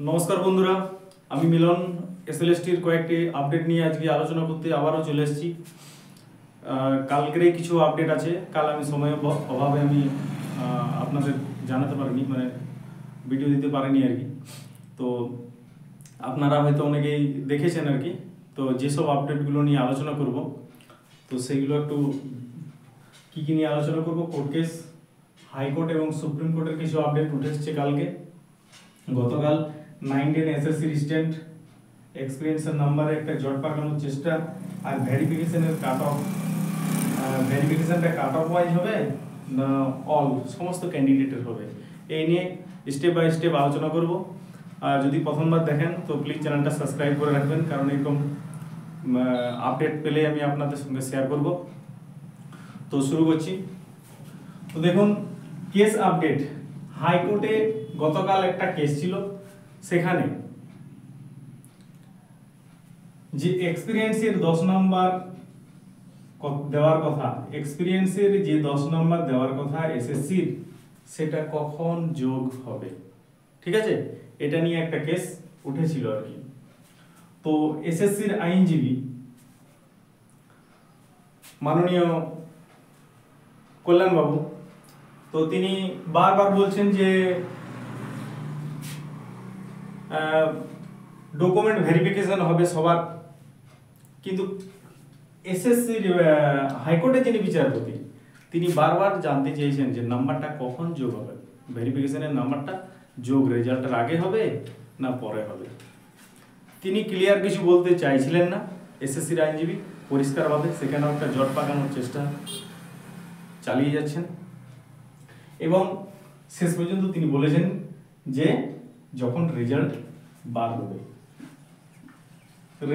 নমস্কার বন্ধুরা, আমি মিলন এসএলএসটির কয়েকটি আপডেট নিয়ে আজকে আলোচনা করতে আবারও চলে এসেছি। কালকের কিছু আপডেট আছে, কাল আমি সময়ের অভাবে আমি আপনাদের জানাতে পারিনি, মানে ভিডিও দিতে পারিনি আর কি। তো আপনারা হয়তো অনেকেই দেখেছেন আর কি। তো যেসব আপডেটগুলো নিয়ে আলোচনা করব, তো সেইগুলো একটু কী কী নিয়ে আলোচনা করব। কোর্ট কেস, হাইকোর্ট এবং সুপ্রিম কোর্টের কিছু আপডেট উঠে এসেছে কালকে। গতকাল 9-10 এসএসসি রিস্টেন্ট এক্সপিরিয়েন্সের নাম্বারে একটা জট পাকানোর চেষ্টা, আর ভেরিফিকেশনের ভেরিফিকেশনটা কাট অফ ওয়াইজ হবে না অল সমস্ত ক্যান্ডিডেটের হবে, এই নিয়ে স্টেপ বাই স্টেপ আলোচনা করব। আর যদি প্রথমবার দেখেন তো প্লিজ চ্যানেলটা সাবস্ক্রাইব করে রাখবেন, কারণ এরকম আপডেট পেলে আমি আপনাদের সঙ্গে শেয়ার করব। তো শুরু করছি। তো দেখুন, কেস আপডেট। হাইকোর্টে গতকাল একটা কেস ছিল, সেখানে যে এক্সপিরিয়েন্সের 10 নম্বর দেওয়ার কথা, এক্সপিরিয়েন্সের যে 10 নম্বর দেওয়ার কথা এসএসসির, সেটা কখন যোগ হবে, ঠিক আছে, এটা নিয়ে একটা কেস উঠেছিল আর কি। তো এসএসসির আইনজীবী মাননীয় কল্যাণবাবু, তো তিনি বারবার বলছেন যে ডকুমেন্ট ভেরিফিকেশন হবে সবার, কিন্তু এসএসসির হাইকোর্টের যিনি বিচারপতি, তিনি বারবার জানতে চেয়েছেন যে নাম্বারটা কখন যোগ হবে, ভেরিফিকেশনের নাম্বারটা যোগ রেজাল্টের আগে হবে না পরে হবে। তিনি ক্লিয়ার কিছু বলতে চাইছিলেন না। এসএসসির আইনজীবী পরিষ্কারভাবে সেখানেও একটা জট পাকানোর চেষ্টা চালিয়ে যাচ্ছেন, এবং শেষ পর্যন্ত তিনি বলেছেন যে যখন রেজাল্ট বার হবে, তাহলে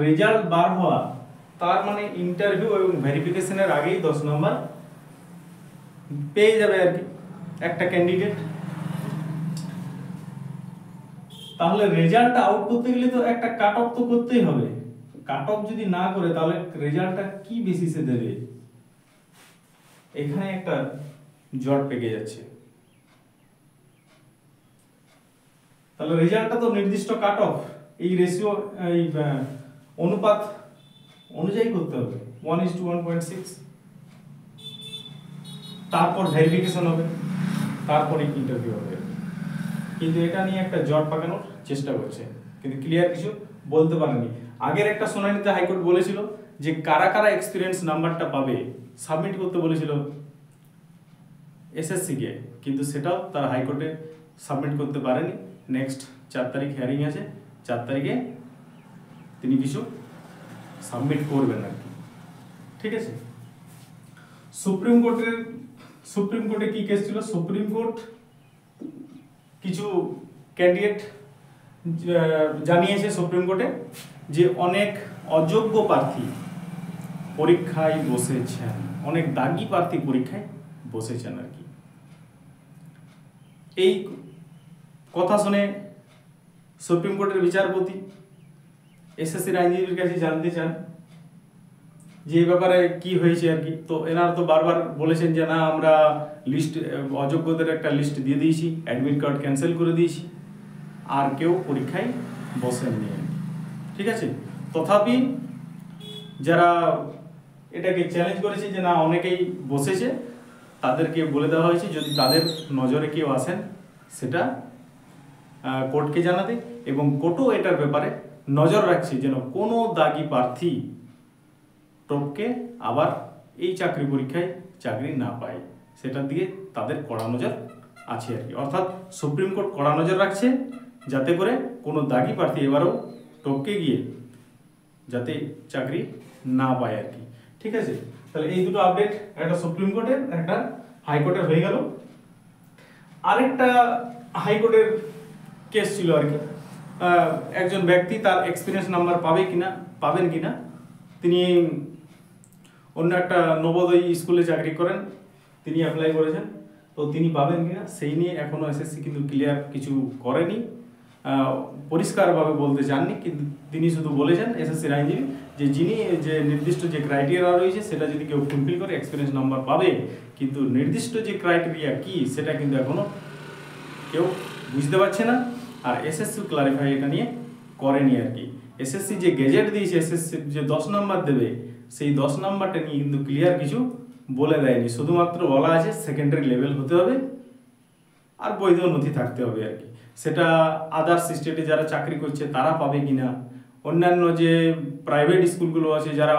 রেজাল্ট বার হওয়া তার মানে ইন্টারভিউ এবং ভেরিফিকেশনের আগেই 10 নম্বর পেয়ে যাবে আর কি একটা ক্যান্ডিডেট। তাহলে রেজাল্টটা আউট করতে গেলে তো একটা কাট অফ তো করতেই হবে। কাট অফ যদি না করে তাহলে রেজাল্টটা কি বেসিসে দেবে, এখানে একটা জট পেকে যাচ্ছে। তাহলে রেজাল্টটা তো নির্দিষ্ট কাট অফ এই রেশিও, এই অনুপাত অনুযায়ী করতে হবে, 1:1.6। তারপর ভেরিফিকেশন হবে, তারপরে ইন্টারভিউ হবে। কিন্তু এটা নিয়ে একটা জট পাকানোর চেষ্টা করছে, কিন্তু ক্লিয়ার কিছু বলতে পারেনি। আগের একটা শুনানিতে হাইকোর্ট বলেছিল যে কারা কারা এক্সপিরিয়েন্স নাম্বারটা পাবে সাবমিট করতে বলেছিল এসএসসিকে, কিন্তু সেটাও তারা হাইকোর্টে সাবমিট করতে পারেনি। নেক্সট 4 তারিখ হিয়ারিং আছে, 4 তারিখে তিনি কিছু সাবমিট করবেন আর কি, ঠিক আছে। সুপ্রিম কোর্টে কি কেস ছিল? সুপ্রিম কোর্ট কিছু ক্যান্ডিডেট জানিয়েছে সুপ্রিম কোর্টে যে অনেক অযোগ্য প্রার্থী পরীক্ষায় বসেছেন, অনেক দাগি প্রার্থী পরীক্ষায় বসেছেন আর কি। এই কথা শুনে সুপ্রিম কোর্টের বিচারপতি এসএসসির আইনজীবীর কাছে জানতে চান যে এই ব্যাপারে কি হয়েছে আর কি। তো এনারা তো বারবার বলেছেন যে না, আমরা লিস্ট, অযোগ্যদের একটা লিস্ট দিয়ে দিয়েছি, অ্যাডমিট কার্ড ক্যান্সেল করে দিয়েছি, আর কেউ পরীক্ষায় বসেননি, ঠিক আছে। তথাপি যারা এটাকে চ্যালেঞ্জ করেছে যে না অনেকেই বসেছে, তাদেরকে বলে দেওয়া হয়েছে যদি তাদের নজরে কেউ আসেন সেটা কোর্টকে জানাতে, এবং কোর্টও এটার ব্যাপারে নজর রাখছে যেন কোনো দাগি প্রার্থী টপকে আবার এই চাকরি পরীক্ষায় চাকরি না পায়, সেটার দিকে তাদের কড়া নজর আছে আর কি। অর্থাৎ সুপ্রিম কোর্ট কড়া নজর রাখছে যাতে করে কোনো দাগি প্রার্থী এবারও টপকে গিয়ে যাতে চাকরি না পায় আর কি, ঠিক আছে। তাহলে এই দুটো আপডেট, একটা সুপ্রিম কোর্টের, একটা হাইকোর্টের হয়ে গেল। আরেকটা হাইকোর্টের কেস ছিল আর কি। একজন ব্যক্তি তার এক্সপিরিয়েন্স নাম্বার পাবেন কিনা, তিনি অন্য একটা নবোদয় স্কুলে চাকরি করেন, তিনি অ্যাপ্লাই করেছেন, তো তিনি পাবেন কিনা সেই নিয়ে এখনো এসএসসি কিন্তু ক্লিয়ার কিছু করেনি, পরিষ্কারভাবে বলতে চাননি। কিন্তু তিনি শুধু বলেছেন এসএসসির আইনজীবী যে যিনি যে নির্দিষ্ট যে ক্রাইটেরিয়া রয়েছে সেটা যদি কেউ ফুলফিল করে এক্সপিরিয়েন্স নাম্বার পাবে, কিন্তু নির্দিষ্ট যে ক্রাইটেরিয়া কি সেটা কিন্তু এখনো কেউ বুঝতে পারছে না, আর এসএসসি ক্লারিফাই এটা নিয়ে করেনি আর কি। এসএসসি যে গেজেট দিয়েছে, এসএসসি যে 10 নাম্বার দেবে, সেই 10 নাম্বারটা নিয়ে কিন্তু ক্লিয়ার কিছু বলে দেয়নি। শুধুমাত্র বলা আছে সেকেন্ডারি লেভেল হতে হবে আর বৈধ নথি থাকতে হবে আর কি। সেটা আদার্স স্টেটে যারা চাকরি করছে তারা পাবে কিনা, অন্যান্য যে প্রাইভেট স্কুলগুলো আছে যারা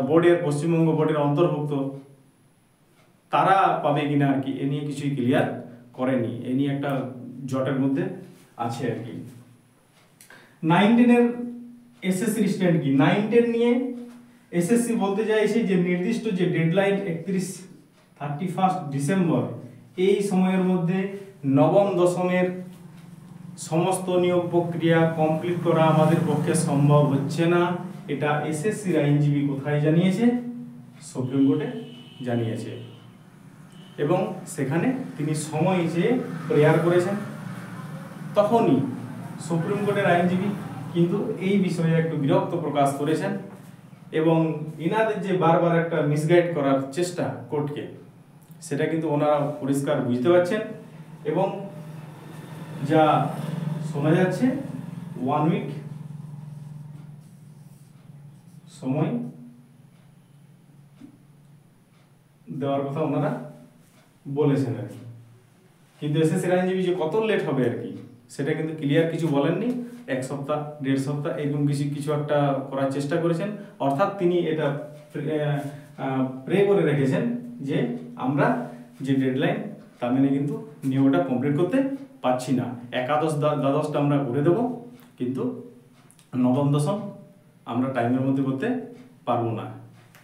বোর্ডের, পশ্চিমবঙ্গ বোর্ডের অন্তর্ভুক্ত, তারা পাবে কিনা আর কি, এ নিয়ে কিছুই ক্লিয়ার করেনি। এ নিয়ে একটা জটের মধ্যে আছে আর কি। 9-10 এসএসসি স্ট্যান্ড কি, 9-10 নিয়ে এসএসসি বলতে চাইছে যে নির্দিষ্ট যে ডেডলাইন 31 ডিসেম্বর, এই সময়ের মধ্যে নবম দশমের সমস্ত নিয়োগ প্রক্রিয়া কমপ্লিট করা আমাদের পক্ষে সম্ভব হচ্ছে না। এটা এসএসসির আইনজীবী কোথায় জানিয়েছে? সুপ্রিম কোর্টে জানিয়েছে, এবং সেখানে তিনি সময় চেয়ে প্রেয়ার করেছেন। তখনই সুপ্রিম কোর্টের আইনজীবী কিন্তু এই বিষয়ে একটু বিরক্ত প্রকাশ করেছেন, এবং ইনাদের যে বারবার একটা মিসগাইড করার চেষ্টা কোর্টকে, সেটা কিন্তু ওনারা পরিষ্কার বুঝতে পারছেন। এবং যা শোনা যাচ্ছে 1 উইক সময় দেওয়ার কথা ওনারা বলেছেন আর কি। কিন্তু এসএসসির আইনজীবী যে কত লেট হবে আর কি, সেটা কিন্তু ক্লিয়ার কিছু বলেননি। 1 সপ্তাহ, 1.5 সপ্তাহ এরকম কিছু একটা করার চেষ্টা করেছেন। অর্থাৎ তিনি এটা প্রে করে রেখেছেন যে আমরা যে ডেডলাইন তা মেনে কিন্তু নিয়োগটা কমপ্লিট করতে পারছি না। একাদশ দ্বাদশটা আমরা করে দেবো, কিন্তু নবম দশম আমরা টাইমের মধ্যে করতে পারবো না।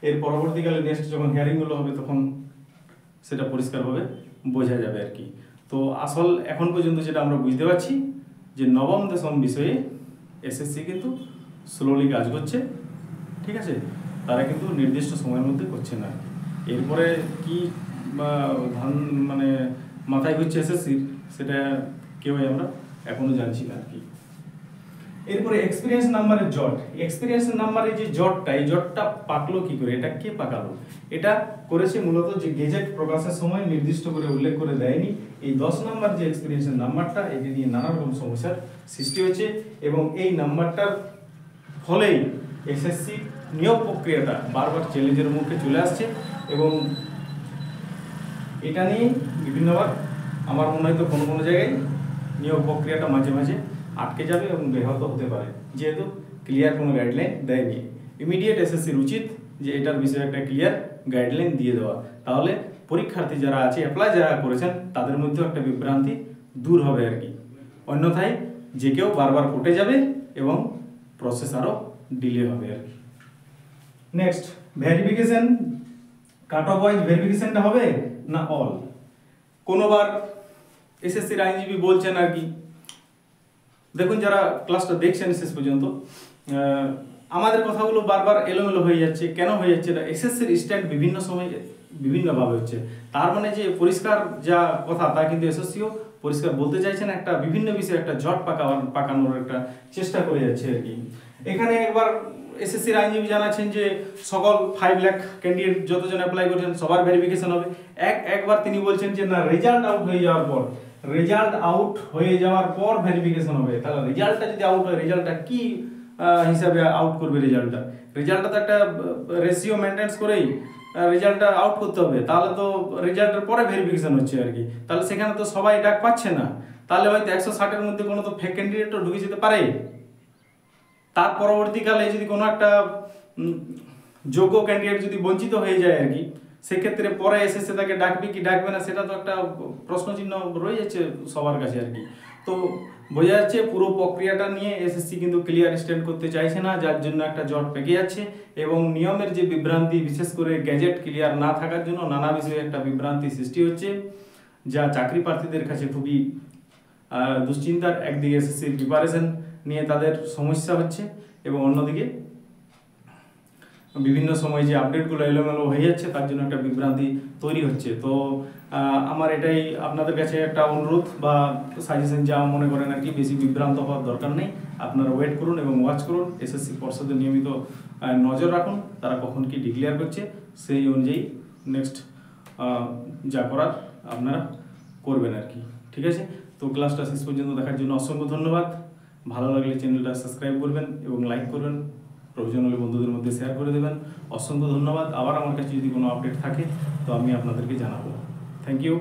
এর পরবর্তীকালে নেক্সট যখন হিয়ারিংগুলো হবে তখন সেটা পরিষ্কারভাবে বোঝা যাবে আর কি। তো আসল এখন পর্যন্ত যেটা আমরা বুঝতে পারছি যে নবম দশম বিষয়ে এসএসসি কিন্তু স্লোলি কাজ করছে, ঠিক আছে, তারা কিন্তু নির্দিষ্ট সময়ের মধ্যে করছে না। এরপরে কি মানে মাথায় ঘুরছে এসএসসির, সেটা কেউই আমরা এখনো জানছি না আর কি। এরপরে এক্সপিরিয়েন্স নাম্বারের জট, এক্সপিরিয়েন্স নাম্বারের যে জটটা, এই জটটা পাকলো কি করে, এটা কে পাকালো? এটা করেছে মূলত যে গেজেট প্রকাশের সময় নির্দিষ্ট করে উল্লেখ করে দেয়নি। এই 10 নাম্বার যে এক্সপিরিয়েন্সের নাম্বারটা, এটা নিয়ে নানা রকম সমস্যার সৃষ্টি হয়েছে, এবং এই নাম্বারটার ফলেই এসএসসি নিয়োগ প্রক্রিয়াটা বারবার চ্যালেঞ্জের মুখে চলে আসছে। এবং এটা নিয়ে বিভিন্নবার আমার মনে হয় তো কোনো কোনো জায়গায় নিয়োগ প্রক্রিয়াটা মাঝে মাঝে আটকে যাবে এবং ব্যাহত হতে পারে, যেহেতু ক্লিয়ার কোনো গাইডলাইন দেয়নি। ইমিডিয়েট এসএসসির উচিত যে এটার বিষয়ে একটা ক্লিয়ার গাইডলাইন দিয়ে দেওয়া, তাহলে পরীক্ষার্থী যারা আছে, অ্যাপ্লাই যারা করেছেন, তাদের মধ্যেও একটা বিভ্রান্তি দূর হবে আর কি। অন্যথায় যে কেউ বারবার কোর্টে যাবে এবং প্রসেস আরও ডিলে হবে আর কি। Next verification, cut off wise ভেরিফিকেশনটা হবে না অল? কোনোবার এসএসসির আইনজীবী বলছেন আর কি, দেখুন যারা ক্লাসটা দেখছেন শেষ পর্যন্ত, আমাদের কথাগুলো বারবার এলোমেলো হয়ে যাচ্ছে। কেন হয়ে যাচ্ছে? না, এসএসসির স্ট্যান্ড বিভিন্ন সময় বিভিন্নভাবে হচ্ছে। তার মানে যে পরিষ্কার যা কথা তা কিন্তু এসএসসিও পরিষ্কার বলতে চাইছেন, একটা বিভিন্ন বিষয়ে একটা জট পাকানোর একটা চেষ্টা করে যাচ্ছে আর কি। এখানে একবার এসএসসির আইনজীবী জানাচ্ছেন যে সকল 5 লাখ ক্যান্ডিডেট যতজন অ্যাপ্লাই করছেন সবার ভেরিফিকেশন হবে। একবার তিনি বলছেন যে না, রেজাল্ট আউট হয়ে যাওয়ার পর ভেরিফিকেশন হবে। তাহলে রেজাল্টটা যদি আউট হয়, রেজাল্টটা কি হিসাবে আউট করবে? রেজাল্টটা তো একটা রেশিও মেনটেন করেই রেজাল্টটা আউট করতে হবে। তাহলে তো রেজাল্টের পরে ভেরিফিকেশন হচ্ছে আর কি। তাহলে সেখানে তো সবাই ডাক পাচ্ছে না। তাহলে হয়তো 160-এর মধ্যে কোনো তো ফেক ক্যান্ডিডেটও ঢুকে যেতে পারে। তার পরবর্তীকালে যদি কোনো একটা যোগ্য ক্যান্ডিডেট যদি বঞ্চিত হয়ে যায় আর কি, সেক্ষেত্রে পরে এসএসসি তাকে ডাকবে কি ডাকবে না, সেটা তো একটা প্রশ্নচিহ্ন রয়ে যাচ্ছে সবার কাছে আর কি। তো বোঝা যাচ্ছে পুরো প্রক্রিয়াটা নিয়ে এসএসসি কিন্তু ক্লিয়ার স্ট্যান্ড করতে চাইছে না, যার জন্য একটা জট পেকে যাচ্ছে। এবং নিয়মের যে বিভ্রান্তি, বিশেষ করে গ্যাজেট ক্লিয়ার না থাকার জন্য নানা বিষয়ে একটা বিভ্রান্তি সৃষ্টি হচ্ছে, যা চাকরি প্রার্থীদের কাছে খুবই দুশ্চিন্তার। একদিকে এসএসসির প্রিপারেশন নিয়ে তাদের সমস্যা হচ্ছে, এবং অন্যদিকে বিভিন্ন সময় যে আপডেটগুলো এলোমেলো হয়ে যাচ্ছে, তার জন্য একটা বিভ্রান্তি তৈরি হচ্ছে। তো আমার এটাই আপনাদের কাছে একটা অনুরোধ বা সাজেশন, যা মনে করেন আর কি, বেশি বিভ্রান্ত হওয়ার দরকার নেই। আপনারা ওয়েট করুন এবং ওয়াচ করুন। এসএসসি পর্ষদের নিয়মিত নজর রাখুন, তারা কখন কি ডিক্লেয়ার করছে, সেই অনুযায়ী নেক্সট যা করার আপনারা করবেন আর কি। ঠিক আছে? তো ক্লাসটা শেষ পর্যন্ত দেখার জন্য অসংখ্য ধন্যবাদ। ভালো লাগলে চ্যানেলটা সাবস্ক্রাইব করবেন এবং লাইক করবেন, প্রয়োজন হলে বন্ধুদের মধ্যে শেয়ার করে দেবেন। অসংখ্য ধন্যবাদ। আবার আমার কাছে যদি কোনো আপডেট থাকে তো আমি আপনাদেরকে জানাবো। Thank you.